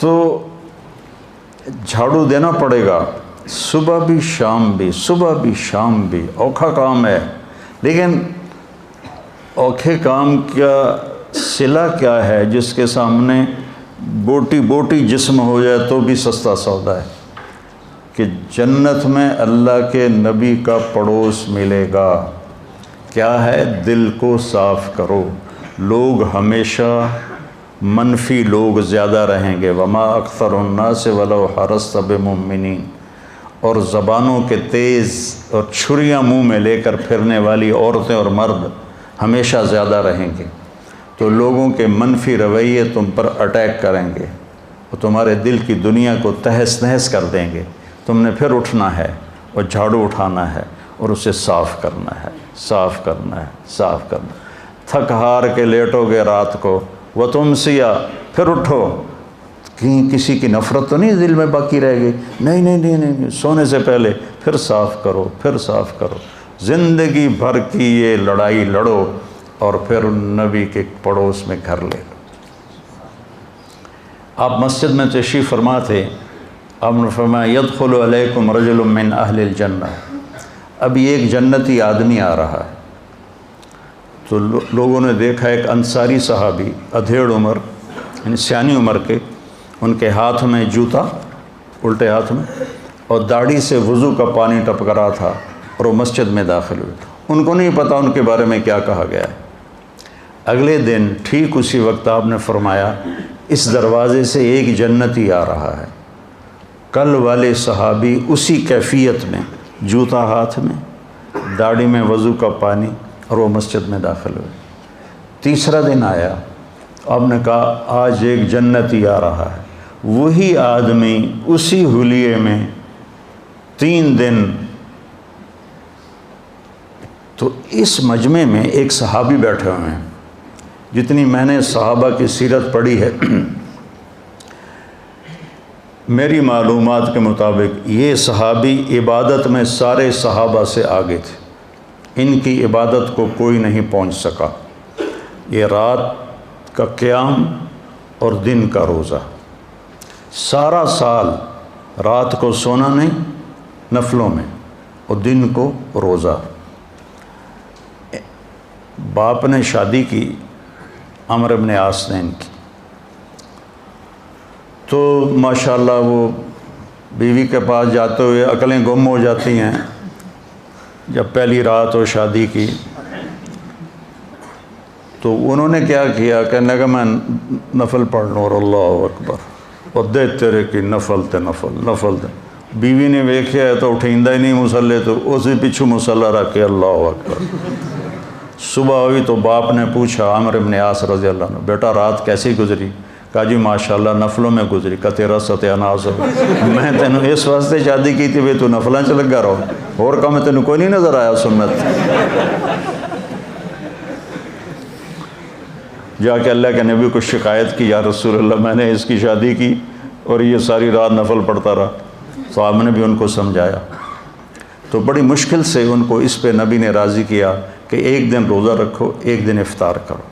तो झाड़ू देना पड़ेगा, सुबह भी शाम भी, सुबह भी शाम भी। औखा काम है, लेकिन औखे काम का सिला क्या है जिसके सामने बोटी बोटी जिस्म हो जाए तो भी सस्ता सौदा है कि जन्नत में अल्लाह के नबी का पड़ोस मिलेगा। क्या है? दिल को साफ़ करो। लोग हमेशा मनफी लोग ज़्यादा रहेंगे, वमा अक्सर उन्नास वलो हरस्त बिमुमिनीन। और ज़बानों के तेज़ और छुरियाँ मुंह में लेकर फिरने वाली औरतें और मर्द हमेशा ज़्यादा रहेंगे। तो लोगों के मनफी रवैये तुम पर अटैक करेंगे, वो तुम्हारे दिल की दुनिया को तहस नहस कर देंगे। तुमने फिर उठना है और झाड़ू उठाना है और उसे साफ़ करना है, साफ़ करना है, साफ़ करना। थक हार के लेटोगे रात को, वह तुम सिया, फिर उठो, कहीं किसी की नफ़रत तो नहीं दिल में बाकी रह गई? नहीं नहीं नहीं नहीं, सोने से पहले फिर साफ़ करो, फिर साफ़ करो। ज़िंदगी भर की ये लड़ाई लड़ो और फिर नबी के पड़ोस में घर ले लो। आप मस्जिद में तशरीफ़ फरमा थे, आपने फरमाया यदखुलु अलैकुम रजुलुम मिन अहलिल जन्नह। अभी एक जन्नती आदमी आ रहा है। तो लोगों ने देखा एक अंसारी सहाबी, अधेड़ उम्र यानी सियानी उम्र के, उनके हाथ में जूता, उल्टे हाथ में, और दाढ़ी से वज़ू का पानी टपक रहा था और वो मस्जिद में दाखिल हुए। उनको नहीं पता उनके बारे में क्या कहा गया है। अगले दिन ठीक उसी वक्त आपने फरमाया इस दरवाज़े से एक जन्नती आ रहा है। कल वाले सहाबी उसी कैफियत में, जूता हाथ में, दाढ़ी में वज़ू का पानी, और वो मस्जिद में दाखिल हुए। तीसरा दिन आया, आपने कहा आज एक जन्नती आ रहा है। वही आदमी उसी हुलिये में 3 दिन। तो इस मजमे में एक सहाबी बैठे हुए हैं। जितनी मैंने सहाबा की सीरत पढ़ी है, मेरी मालूमात के मुताबिक ये सहाबी इबादत में सारे सहाबा से आगे थे। इनकी इबादत को कोई नहीं पहुंच सका। ये रात का क़याम और दिन का रोज़ा, सारा साल रात को सोना नहीं नफलों में, और दिन को रोज़ा। बाप ने शादी की, अमर इब्न आस ने इनकी, तो माशाल्लाह वो बीवी के पास जाते हुए अकलें गुम हो जाती हैं। जब पहली रात हो शादी की, तो उन्होंने क्या किया, कहने लगा मैं नफल पढ़ लूँ, और अल्लाह अकबर, और दे तेरे की नफल ते नफल नफल ते। बीवी ने वेख्या है तो उठींदा ही नहीं मुसल्ले, तो उसी पिछू मुसल्ला रख के अल्लाह अकबर। सुबह हुई तो बाप ने पूछा आमिर इब्न आस रज़ी अल्लाह अन्हु, बेटा रात कैसी गुजरी? कहा जी माशाल्लाह नफलों में गुजरी। का तेरा सत्यानाश हो, मैं तेन इस वास्ते शादी की थी वे तू नफलों च लगा रहो, और काम तेन कोई नहीं नज़र आया सुन्नत? जाके अल्लाह के नबी को शिकायत की, या रसूल अल्लाह मैंने इसकी शादी की और ये सारी रात नफल पढ़ता रहा। साहब ने भी उनको समझाया, तो बड़ी मुश्किल से उनको इस पे नबी ने राज़ी किया कि एक दिन रोज़ा रखो, एक दिन इफ्तार करो,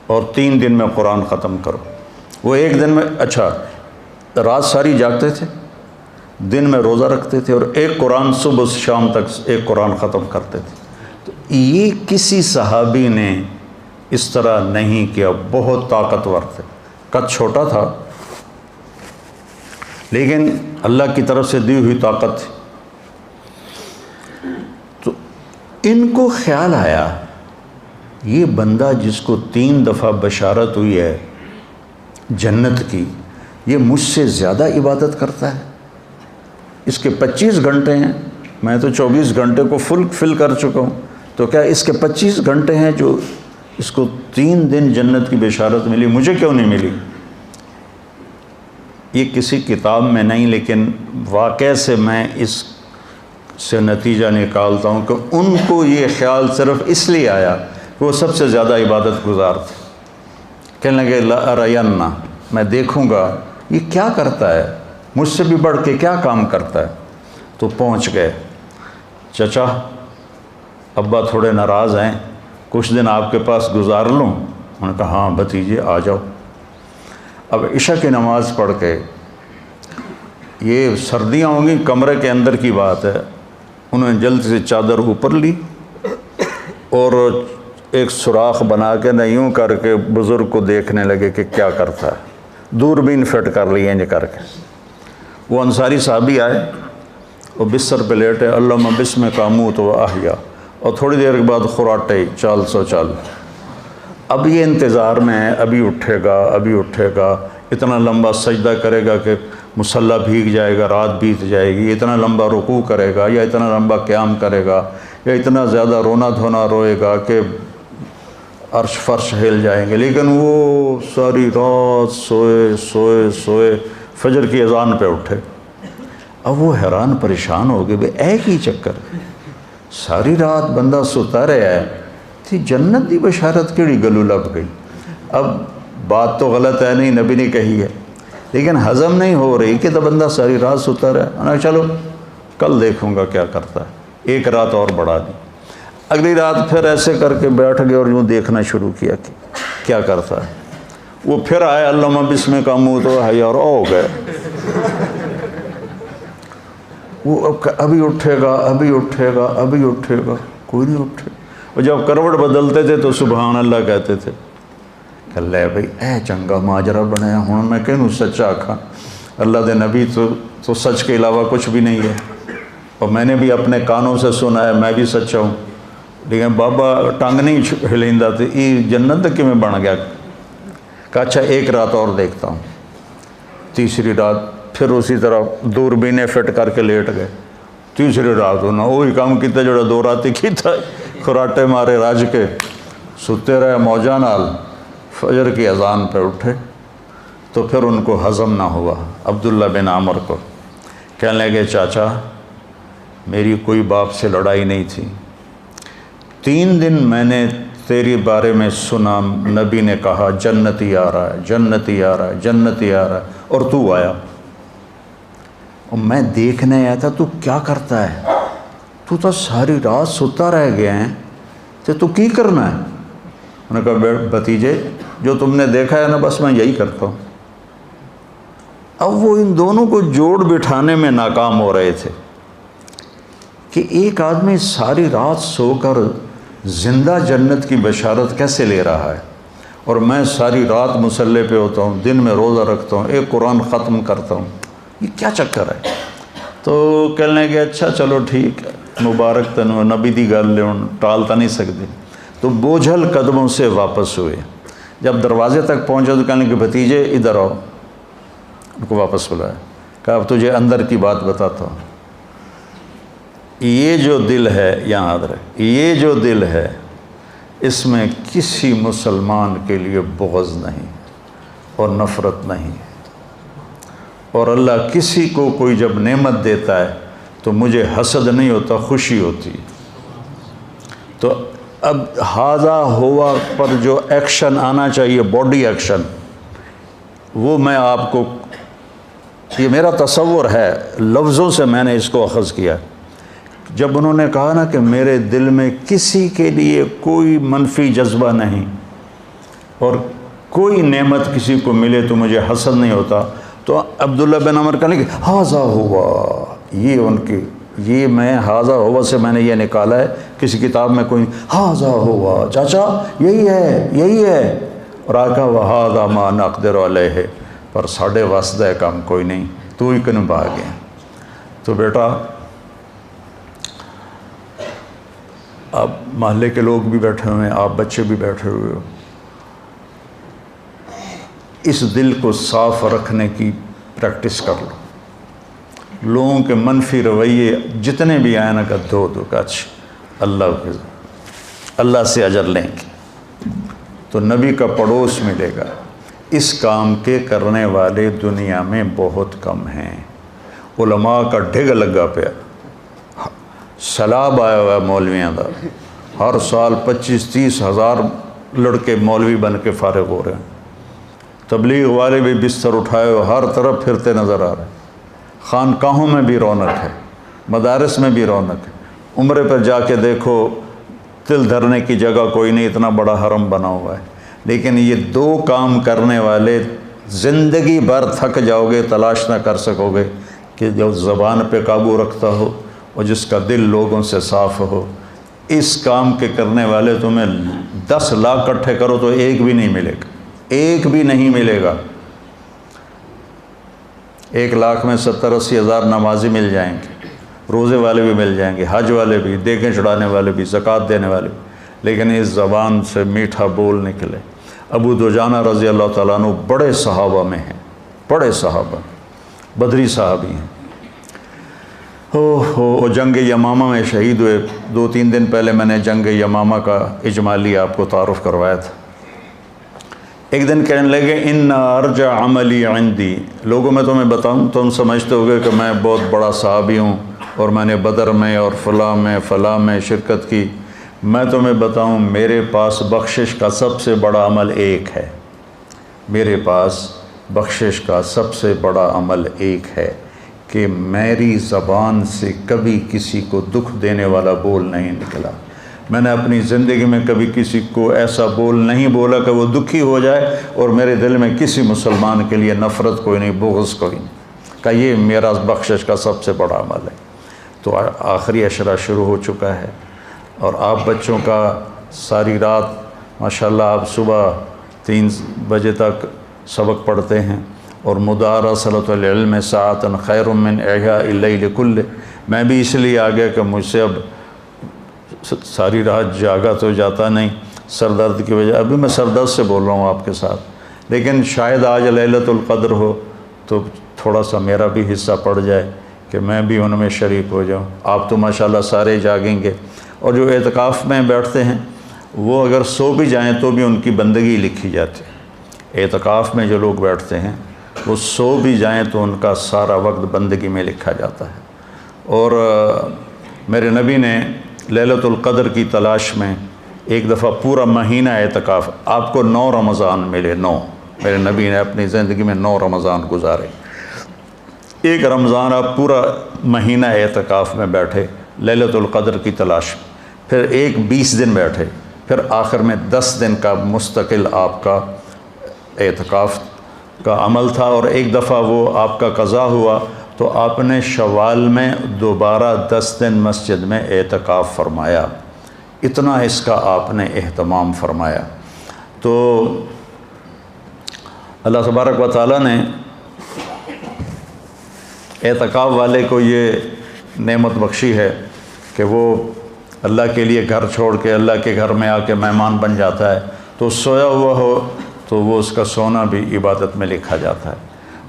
और 3 दिन में कुरान ख़त्म करो। वो एक दिन में, अच्छा रात सारी जागते थे, दिन में रोज़ा रखते थे, और एक कुरान सुबह से शाम तक एक कुरान ख़त्म करते थे। तो ये किसी सहाबी ने इस तरह नहीं किया। बहुत ताकतवर थे, कद छोटा था, लेकिन अल्लाह की तरफ से दी हुई ताकत थी। तो इनको ख्याल आया, ये बंदा जिसको 3 दफ़ा बशारत हुई है जन्नत की, ये मुझसे ज़्यादा इबादत करता है। इसके 25 घंटे हैं, मैं तो 24 घंटे को फिल कर चुका हूँ, तो क्या इसके 25 घंटे हैं जो इसको 3 दिन जन्नत की बशारत मिली, मुझे क्यों नहीं मिली? ये किसी किताब में नहीं, लेकिन वाक़े से मैं इससे नतीजा निकालता हूँ कि उनको ये ख्याल सिर्फ़ इसलिए आया कि वो सबसे ज़्यादा इबादत गुजार थे। कहने लगे लअरयन्ना, मैं देखूँगा ये क्या करता है, मुझसे भी बढ़ के क्या काम करता है। तो पहुँच गए, चचा अब्बा थोड़े नाराज़ हैं, कुछ दिन आपके पास गुजार लूँ? उन्होंने कहा हाँ भतीजे आ जाओ। अब इशा की नमाज़ पढ़ के, ये सर्दियाँ होंगी, कमरे के अंदर की बात है, उन्होंने जल्दी से चादर ऊपर ली और एक सुराख बना के न यूँ करके बुज़ुर्ग को देखने लगे कि क्या करता है, दूरबीन फिट कर ली इंज करके। वो अंसारी साहबी आए और बिस्तर पे लेटे, अल्लाहुम्मा बिस्मिका अमूतु व अहया, और थोड़ी देर के बाद खुराटे चाल सो चाल। अब ये इंतज़ार में है, अभी उठेगा, अभी उठेगा, इतना लंबा सजदा करेगा कि मुसल्ला भीग जाएगा, रात बीत जाएगी, इतना लंबा रुकू करेगा या इतना लंबा क़याम करेगा या इतना ज़्यादा रोना धोना रोएगा कि अर्श फर्श हिल जाएंगे। लेकिन वो सारी रात सोए सोए सोए, फजर की अजान पे उठे। अब वो हैरान परेशान हो गए, भाई एक ही चक्कर, सारी रात बंदा सुता रहा है, थी जन्नत की बशारत केड़ी गलू लग गई। अब बात तो गलत है नहीं, नबी ने कही है, लेकिन हज़म नहीं हो रही कि तो बंदा सारी रात सुता रहा। चलो कल देखूँगा क्या करता है, एक रात और बढ़ा दी। अगली रात फिर ऐसे करके बैठ गए और यूँ देखना शुरू किया कि क्या करता है। वो फिर आए, अल्लाहुम्मा बिस्मिका अमूतु व अहया, और हो गए। वो अभी उठेगा, अभी उठेगा, अभी उठेगा, कोई नहीं उठे। और जब करवट बदलते थे तो सुबहान अल्लाह कहते थे। ले भाई ए चंगा माजरा बनाया, हूँ मैं कहूँ सच्चा आखा, अल्लाह दे नबी तो सच के अलावा कुछ भी नहीं है, और मैंने भी अपने कानों से सुना है, मैं भी सच्चा हूँ। लेकिन बाबा टंग नहीं हिलेंदा, तो ये जन्नत किमें बन गया। कहा अच्छा एक रात और देखता हूँ। तीसरी रात फिर उसी तरह दूरबीनें फिट करके लेट गए। तीसरी रात उन्होंने वही काम किया जो दो राती किया, खुराटे मारे राज के, सुते रहे मौजा नाल। फजर की अजान पे उठे तो फिर उनको हज़म ना हुआ। अब्दुल्ला बिन आमर को कहने लगे, चाचा मेरी कोई बाप से लड़ाई नहीं थी, 3 दिन मैंने तेरे बारे में सुना, नबी ने कहा जन्नती आ रहा है, जन्नती आ रहा है, जन्नती आ रहा है, और तू आया और मैं देखने आया था तू क्या करता है। तू तो सारी रात सोता रह गया है, तो तू की करना है। उन्होंने कहा भतीजे जो तुमने देखा है ना, बस मैं यही करता हूँ। अब वो इन दोनों को जोड़ बिठाने में नाकाम हो रहे थे कि एक आदमी सारी रात सोकर ज़िंदा जन्नत की बशारत कैसे ले रहा है, और मैं सारी रात मुसल्ले पे होता हूँ, दिन में रोज़ा रखता हूँ, एक कुरान ख़त्म करता हूँ, ये क्या चक्कर है। तो कहने लगे अच्छा चलो ठीक है, मुबारक तनु, नबी दी गल ले टाल तो नहीं सकते। तो बोझल कदमों से वापस हुए। जब दरवाजे तक पहुँचे तो कहने लगे भतीजे इधर आओ। उनको वापस बुलाया, कहा अब तुझे अंदर की बात बताता हूँ। ये जो दिल है, यहाँ याद रहे, ये जो दिल है इसमें किसी मुसलमान के लिए बुग़्ज़ नहीं और नफ़रत नहीं। और अल्लाह किसी को कोई जब नेमत देता है तो मुझे हसद नहीं होता, खुशी होती है। तो अब हाजा हुआ पर जो एक्शन आना चाहिए, बॉडी एक्शन, वो मैं आपको, ये मेरा तसव्वुर है, लफ्ज़ों से मैंने इसको अख़ज़ किया। जब उन्होंने कहा ना कि मेरे दिल में किसी के लिए कोई मनफी जज्बा नहीं और कोई नेमत किसी को मिले तो मुझे हसद नहीं होता, तो अब्दुल्ला बिन अमर कहने लगे हाजा हुआ, ये उनकी, ये मैं हाजा हुआ से मैंने ये निकाला है, किसी किताब में कोई हाजा हुआ, चाचा यही है, यही है। और आका वहादा मा नक़दिर अलैहि, पर साढ़े वास्ते काम कोई नहीं, तू ही कन भाग गया। तो बेटा आप महल्ले के लोग भी बैठे हुए हैं, आप बच्चे भी बैठे हुए हो, इस दिल को साफ़ रखने की प्रैक्टिस कर लो। लोगों के मनफी रवैये जितने भी आए ना का धो का अल्लाह से अजर लेंगे तो नबी का पड़ोस मिलेगा। इस काम के करने वाले दुनिया में बहुत कम हैं। उलमा का ढिग लगा पे, सैलाब आया हुआ है मौलवियों का, हर साल 25-30 हज़ार लड़के मौलवी बन के फारिग हो रहे हैं। तबलीग वाले भी बिस्तर उठाए हुए हर तरफ फिरते नज़र आ रहे हैं। खानकाहों में भी रौनक है, मदारस में भी रौनक है। उम्रे पर जाके देखो, तिल धरने की जगह कोई नहीं, इतना बड़ा हरम बना हुआ है। लेकिन ये 2 काम करने वाले ज़िंदगी भर थक जाओगे, तलाश ना कर सकोगे कि जो ज़बान पे काबू रखता हो और जिसका दिल लोगों से साफ़ हो। इस काम के करने वाले तुम्हें 10 लाख इकट्ठे करो तो एक भी नहीं मिलेगा, एक भी नहीं मिलेगा। 1 लाख में 70-80 हज़ार नमाजी मिल जाएंगे, रोज़े वाले भी मिल जाएंगे, हज वाले भी, देखें चढ़ाने वाले भी, ज़कात देने वाले भी, लेकिन इस ज़बान से मीठा बोल निकले। अबू दुजाना रज़ी अल्लाह ताला अन्हु बड़े सहाबा में हैं, बड़े सहाबा, बदरी साहबी हैं। हो जंग यमामा में शहीद हुए। 2-3 दिन पहले मैंने जंग यमामा का इजमाली आपको तारुफ़ करवाया था। एक दिन कहने लगे इन अर्जा अमली इंदी, लोगों में तुम्हें बताऊं, तुम समझते होगे कि मैं बहुत बड़ा सहाबी हूँ और मैंने बदर में और फ़लाँ में शिरकत की। मैं तुम्हें बताऊं, मेरे पास बख्शिश का सबसे बड़ा अमल एक है। मेरे पास बख्शिश का सबसे बड़ा अमल एक है कि मेरी ज़बान से कभी किसी को दुख देने वाला बोल नहीं निकला। मैंने अपनी ज़िंदगी में कभी किसी को ऐसा बोल नहीं बोला कि वो दुखी हो जाए और मेरे दिल में किसी मुसलमान के लिए नफ़रत कोई नहीं, बुग़्ज़ कोई नहीं, का ये मेरा बख्शिश का सबसे बड़ा अमल है। तो आखिरी अशरा शुरू हो चुका है और आप बच्चों का सारी रात माशाल्लाह आप सुबह 3 बजे तक सबक पढ़ते हैं और मुदारसतुल इल्म साअतन खैरुम मिन इहयाइल लैल कुल्ले। मैं भी इसलिए आ गया कि मुझसे अब सारी रात जागा तो जाता नहीं, सर दर्द की वजह। अभी मैं सर दर्द से बोल रहा हूँ आपके साथ, लेकिन शायद आज लैलतुल क़द्र हो तो थोड़ा सा मेरा भी हिस्सा पड़ जाए कि मैं भी उनमें शरीक हो जाऊँ। आप तो माशाल्लाह सारे जागेंगे और जो एतकाफ़ में बैठते हैं वो अगर सो भी जाएं तो भी उनकी बंदगी लिखी जाती है। एतकाफ़ में जो लोग बैठते हैं वो सो भी जाएं तो उनका सारा वक्त बंदगी में लिखा जाता है। और मेरे नबी ने लैलतुल क़द्र की तलाश में एक दफ़ा पूरा महीना एतकाफ़, आपको 9 रमज़ान मिले, 9, मेरे नबी ने अपनी ज़िंदगी में 9 रमज़ान गुजारे। एक रमज़ान आप पूरा महीना एतकाफ़ में बैठे लैलतुल क़द्र की तलाश में, फिर एक 20 दिन बैठे, फिर आखिर में 10 दिन का मुस्तकिल आपका एतकाफ़ का अमल था। और एक दफ़ा वो आपका क़ज़ा हुआ तो आपने शवाल में दोबारा 10 दिन मस्जिद में एतकाफ़ फरमाया। इतना इसका आपने एहतमाम फरमाया। तो अल्लाह तबारक व तआला ने एतकाफ़ वाले को ये नेमत बख्शी है कि वो अल्लाह के लिए घर छोड़ के अल्लाह के घर में आके मेहमान बन जाता है। तो सोया हुआ हो तो वो उसका सोना भी इबादत में लिखा जाता है।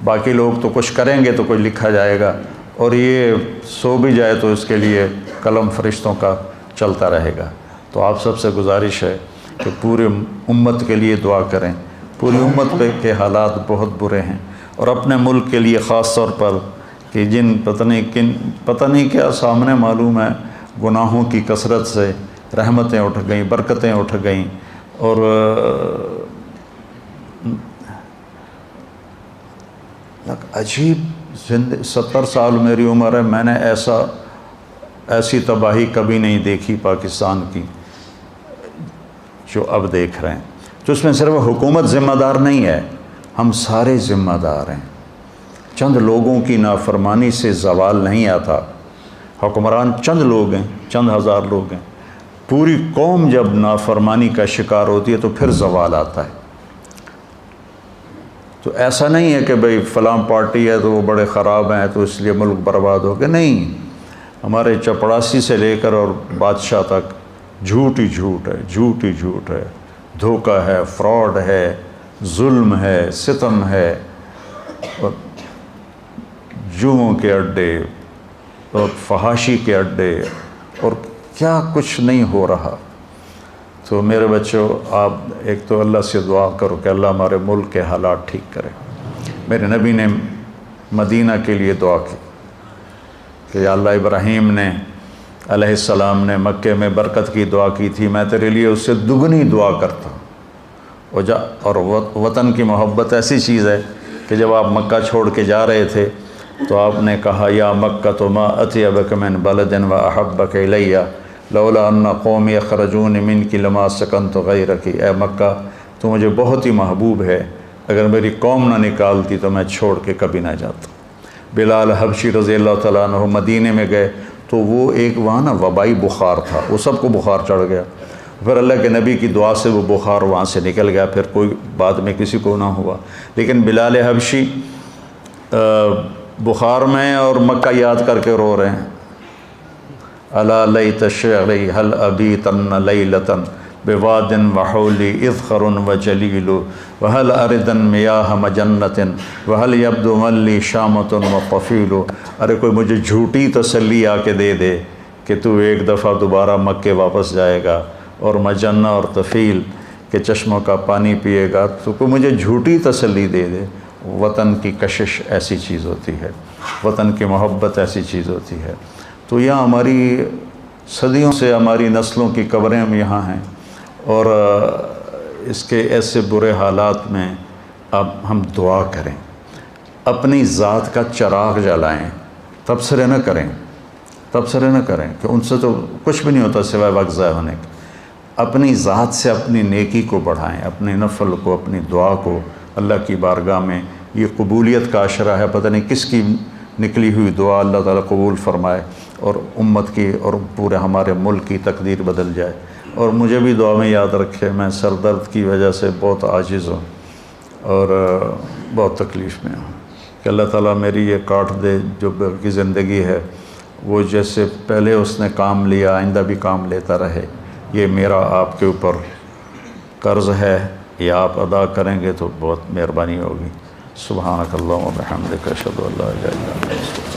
बाकी लोग तो कुछ करेंगे तो कुछ लिखा जाएगा, और ये सो भी जाए तो इसके लिए कलम फरिश्तों का चलता रहेगा। तो आप सबसे गुजारिश है कि पूरे उम्मत के लिए दुआ करें। पूरी उम्मत पे के हालात बहुत बुरे हैं और अपने मुल्क के लिए ख़ास तौर पर कि जिन पता नहीं क्या सामने मालूम है, गुनाहों की कसरत से रहमतें उठ गईं, बरकतें उठ गईं। और अजीब 70 साल मेरी उम्र है, मैंने ऐसी तबाही कभी नहीं देखी पाकिस्तान की जो अब देख रहे हैं। तो इसमें सिर्फ हुकूमत ज़िम्मेदार नहीं है, हम सारे ज़िम्मेदार हैं। चंद लोगों की नाफरमानी से ज़वाल नहीं आता। हुक्मरान चंद लोग हैं, चंद हज़ार लोग हैं। पूरी कौम जब नाफरमानी का शिकार होती है तो फिर ज़वाल आता है। तो ऐसा नहीं है कि भाई फ़लाँ पार्टी है तो वो बड़े ख़राब हैं तो इसलिए मुल्क बर्बाद हो गया। नहीं, हमारे चपड़ासी से लेकर और बादशाह तक झूठ ही झूठ है, झूठ ही झूठ है, धोखा है, फ्रॉड है, जुल्म है, सितम है, और जुओं के अड्डे और फहाशी के अड्डे, और क्या कुछ नहीं हो रहा। तो मेरे बच्चों, आप एक तो अल्लाह से दुआ करो कि अल्लाह हमारे मुल्क के हालात ठीक करे। मेरे नबी ने मदीना के लिए दुआ की कि अल्लाह इब्राहीम ने अलैहिस्सलाम ने मक्के में बरकत की दुआ की थी, मैं तेरे लिए उससे दुगनी दुआ करता हूँ। और वतन की मोहब्बत ऐसी चीज़ है कि जब आप मक्का छोड़ के जा रहे थे तो आपने कहा, या मक्का तो मा अत्यबक मिन बलदिन व अहब्बक इलैया लौला अन्ना कौमी अखरजून मिन की लमा सकन तो गैरकी। ए मक्का, तो मुझे बहुत ही महबूब है अगर मेरी कौम ना निकालती तो मैं छोड़ के कभी ना जाता। बिलाल हबशी रज़ी अल्लाह तआला अन्हु मदीने में गए तो वो एक वहाँ ना वबाई बुखार था, वो सबको बुखार चढ़ गया। फिर अल्लाह के नबी की दुआ से वो बुखार वहाँ से निकल गया, फिर कोई बाद में किसी को ना हुआ। लेकिन बिलाल हबशी बुखार में और मक्का याद करके रो रहे हैं। अला लैत शि'री हल अबी तन लैलतन बेवादिन वहौली इज़खरुन व जलीलु वहल अरदन मियाह मजन्नतिन वहल यब्दु मल्ली शामतुन व तफ़ीलु। अरे कोई मुझे झूठी तसल्ली आके दे दे कि तू एक दफ़ा दोबारा मक्के वापस जाएगा और मजन्ना और तफ़ील के चश्मों का पानी पिएगा, तो कोई मुझे झूठी तसल्ली दे दे। वतन की कशिश ऐसी चीज़ होती है, वतन की मोहब्बत ऐसी चीज़ होती है। तो यहाँ हमारी सदियों से हमारी नस्लों की कब्रें हम यहाँ हैं, और इसके ऐसे बुरे हालात में अब हम दुआ करें, अपनी ज़ात का चिराग जलाएं, तबसरे न करें, तबसरे न करें कि उनसे तो कुछ भी नहीं होता सिवाय वक्त ज़ाय होने के। अपनी ज़ात से अपनी नेकी को बढ़ाएं, अपने नफल को, अपनी दुआ को अल्लाह की बारगाह में। ये कबूलियत का अशरा है, पता नहीं किसकी निकली हुई दुआ अल्लाह ताला कबूल फरमाए और उम्मत की और पूरे हमारे मुल्क की तकदीर बदल जाए। और मुझे भी दुआ में याद रखे, मैं सर दर्द की वजह से बहुत आजिज़ हूँ और बहुत तकलीफ़ में हूँ, कि अल्लाह ताला मेरी ये काट दे जो की ज़िंदगी है, वो जैसे पहले उसने काम लिया आइंदा भी काम लेता रहे। ये मेरा आपके ऊपर कर्ज़ है, ये आप अदा करेंगे तो बहुत मेहरबानी होगी। सुब्हानकल्लाहुम्मा व बिहम्दिका अशहदु अल्ला इलाहा इल्ला अंता।